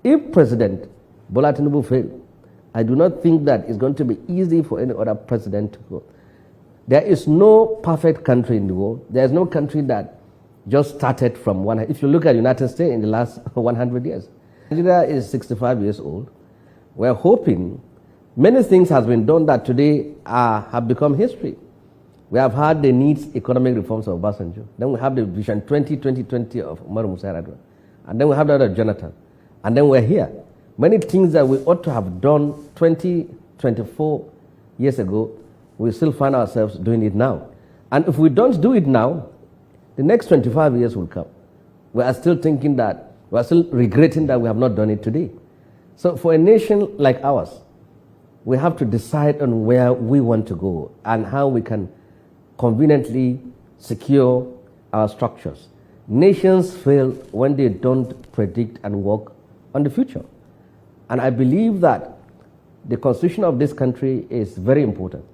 if President Pres.Tinubu fails, I do not think that it's going to be easy for any other president to go. There is no perfect country in the world. There is no country that just started from one. If you look at the United States in the last 100 years, Nigeria is 65 years old. We're hoping many things have been done that today have become history. We have had the needs economic reforms of Obasanjo. Then we have the Vision 2020 of Umaru Musa Yar'Adua. And then we have that of Jonathan. And then we're here. Many things that we ought to have done 20, 24 years ago, we still find ourselves doing it now. And if we don't do it now, the next 25 years will come. We are still thinking that, we are still regretting that we have not done it today. So for a nation like ours, we have to decide on where we want to go and how we can conveniently secure our structures. Nations fail when they don't predict and work on the future. And I believe that the constitution of this country is very important.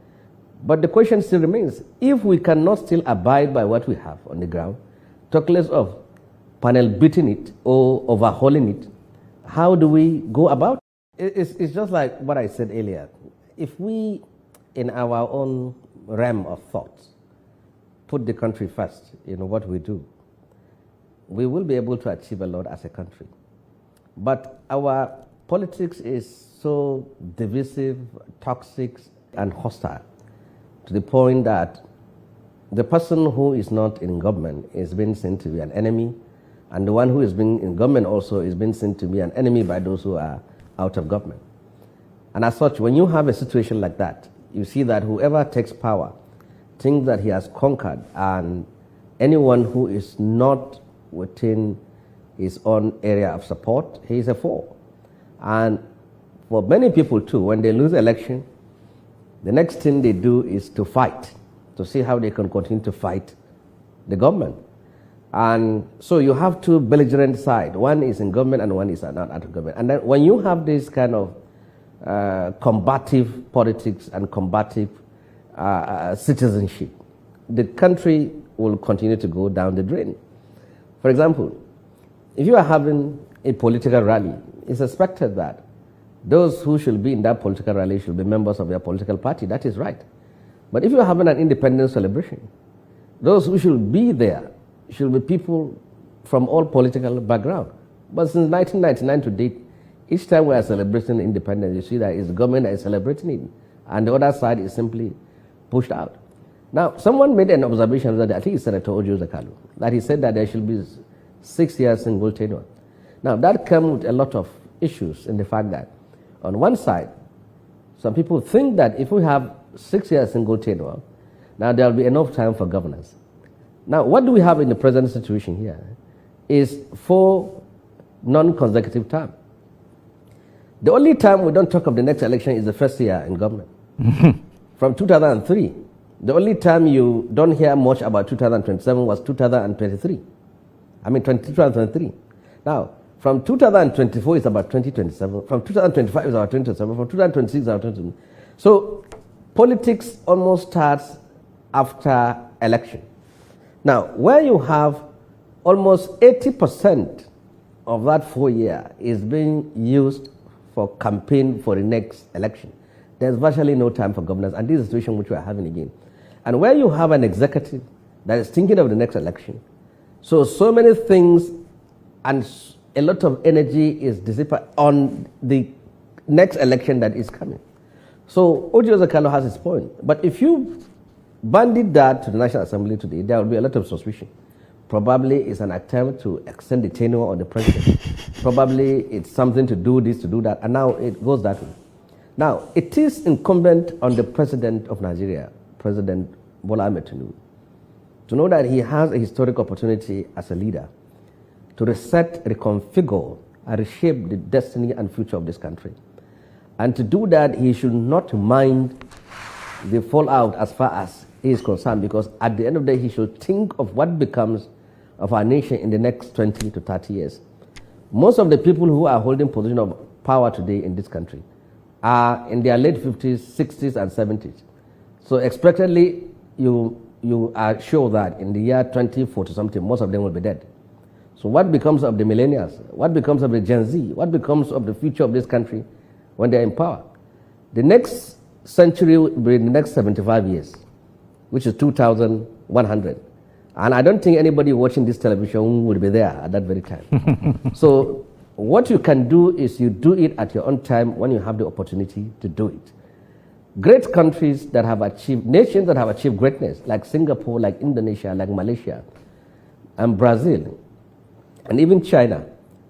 But the question still remains, if we cannot still abide by what we have on the ground, talk less of panel beating it or overhauling it, how do we go about it? It's just like what I said earlier. If we, in our own realm of thoughts, put the country first in what we do, we will be able to achieve a lot as a country. But our politics is so divisive, toxic, and hostile to the point that the person who is not in government is being seen to be an enemy, and the one who is being in government also is being seen to be an enemy by those who are out of government. And as such, when you have a situation like that, you see that whoever takes power thinks that he has conquered, and anyone who is not within his own area of support, he is a foe. And for many people too, when they lose election, the next thing they do is to fight, to see how they can continue to fight the government. And so you have two belligerent sides. One is in government and one is not out of government. And then when you have this kind of combative politics and combative citizenship, the country will continue to go down the drain. For example, if you are having a political rally, it's expected that those who should be in that political rally should be members of their political party. That is right. But if you are having an independence celebration, those who should be there should be people from all political background. But since 1999 to date, each time we are celebrating independence, you see that it's the government that is celebrating it, and the other side is simply pushed out. Now, someone made an observation that I think it's Senator Ojo Zakalu, that he said that there should be 6 years single tenure. Now, that comes with a lot of issues in the fact that, on one side, some people think that if we have 6 years single tenure, now there will be enough time for governance. Now, what do we have in the present situation here is 4 non-consecutive terms. The only time we don't talk of the next election is the first year in government. From 2003, the only time you don't hear much about 2027 was 2023. 2023. Now, from 2024 it's about 2027. From 2025 it's about 2027. From 2026 it's about 2027. So, politics almost starts after election. Now, where you have almost 80% of that 4 year is being used for campaign for the next election, there's virtually no time for governance, and this is the situation which we are having again. And where you have an executive that is thinking of the next election, so many things and a lot of energy is dissipated on the next election that is coming. So Ojo Zakalu has his point, but if you banded that to the National Assembly today, there will be a lot of suspicion. Probably it's an attempt to extend the tenure of the president. Probably it's something to do this, to do that, and now it goes that way. Now, it is incumbent on the president of Nigeria, President Bola Ahmed Tinubu, to know that he has a historic opportunity as a leader to reset, reconfigure, and reshape the destiny and future of this country. And to do that, he should not mind the fallout as far as he is concerned, because at the end of the day, he should think of what becomes of our nation in the next 20 to 30 years. Most of the people who are holding position of power today in this country are in their late 50s, 60s, and 70s. So expectedly, you are sure that in the year 2040 something, most of them will be dead. So what becomes of the millennials? What becomes of the Gen Z? What becomes of the future of this country when they're in power? The next century will be the next 75 years, which is 2100. And I don't think anybody watching this television will be there at that very time. So what you can do is you do it at your own time when you have the opportunity to do it. Great countries that have achieved, nations that have achieved greatness, like Singapore, like Indonesia, like Malaysia, and Brazil, and even China,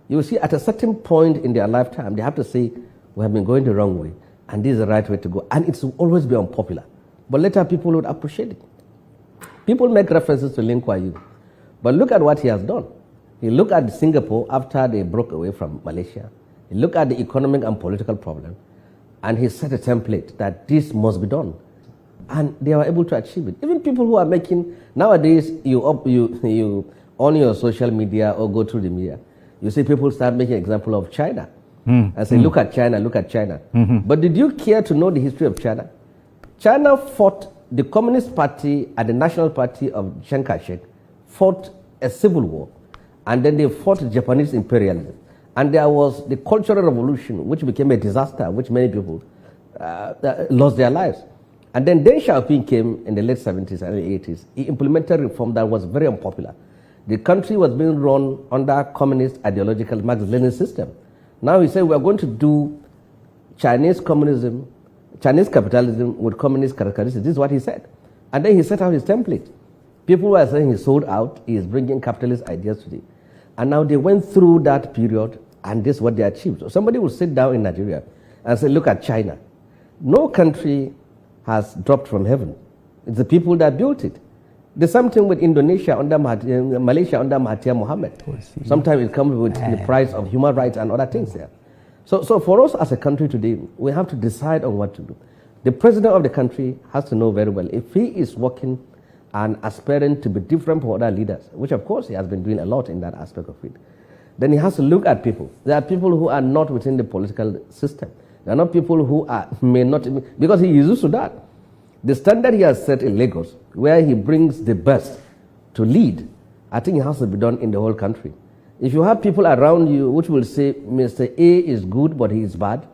you will see at a certain point in their lifetime, they have to say, we have been going the wrong way, and this is the right way to go. And it's always be unpopular. But later people would appreciate it. People make references to Lee Kuan Yew, but look at what he has done. He looked at Singapore after they broke away from Malaysia. He looked at the economic and political problem, and he set a template that this must be done. And they were able to achieve it. Even people who are making, nowadays, you on your social media or go through the media, you see people start making example of China. And say, look at China, look at China. But did you care to know the history of China? China fought, the Communist Party and the National Party of Chiang Kai-shek fought a civil war. And then they fought Japanese imperialism. And there was the Cultural Revolution, which became a disaster, which many people lost their lives. And then Deng Xiaoping came in the late 70s and early 80s. He implemented reform that was very unpopular. The country was being run under communist ideological Marx-Lenin system. Now he said, we are going to do Chinese communism, Chinese capitalism with communist characteristics. This is what he said. And then he set out his template. People were saying he sold out, he is bringing capitalist ideas today. And now they went through that period, and this is what they achieved. So somebody will sit down in Nigeria and say, look at China. No country has dropped from heaven. It's the people that built it. The same thing with Indonesia under Malaysia under Mahathir Mohamad. Sometimes it comes with the price of human rights and other things there. So for us as a country today, we have to decide on what to do. The president of the country has to know very well if he is working and aspiring to be different from other leaders, which of course he has been doing a lot in that aspect of it, then he has to look at people. There are people who are not within the political system. There are not people who may not, because he is used to that. The standard he has set in Lagos, where he brings the best to lead, I think it has to be done in the whole country. If you have people around you which will say, Mr. A is good, but he is bad,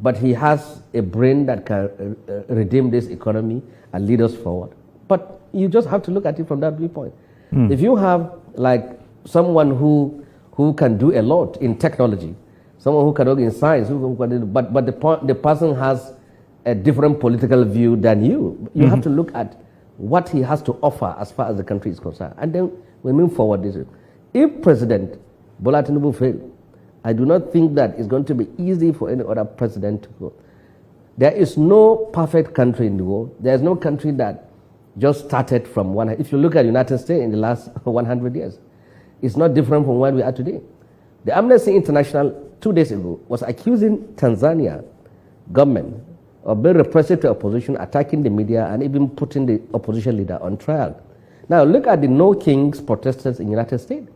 but he has a brain that can redeem this economy and lead us forward. But you just have to look at it from that viewpoint. If you have like someone who can do a lot in technology, someone who can work in science, but the person has a different political view than you have to look at what he has to offer as far as the country is concerned. And then we move forward this way. If President Pres.Tinubu fails, I do not think that it's going to be easy for any other president to go. There is no perfect country in the world. There is no country that just started from one. If you look at the United States in the last 100 years, it's not different from where we are today. The Amnesty International 2 days ago was accusing Tanzania government of being repressive to opposition, attacking the media, and even putting the opposition leader on trial. Now look at the No Kings protesters in the United States.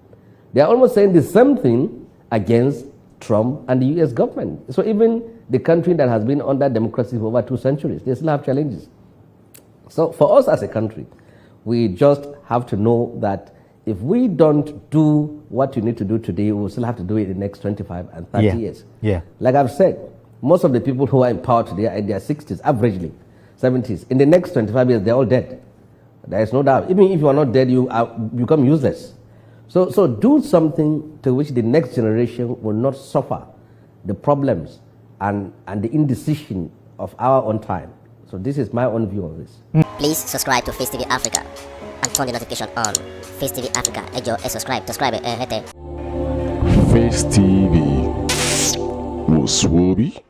They are almost saying the same thing against Trump and the US government. So even the country that has been under democracy for over 2 centuries, they still have challenges. So for us as a country, we just have to know that if we don't do what you need to do today, we will still have to do it in the next 25 and 30 years. Yeah. Like I've said, most of the people who are in power today are in their 60s, averagely 70s. In the next 25 years, they're all dead. There is no doubt. Even if you are not dead, you become useless. So do something to which the next generation will not suffer the problems and the indecision of our own time. So this is my own view on this. Please subscribe to Facetv Africa and turn the notification on. Facetv Africa, subscribe, hete. Face TV. Muswobi.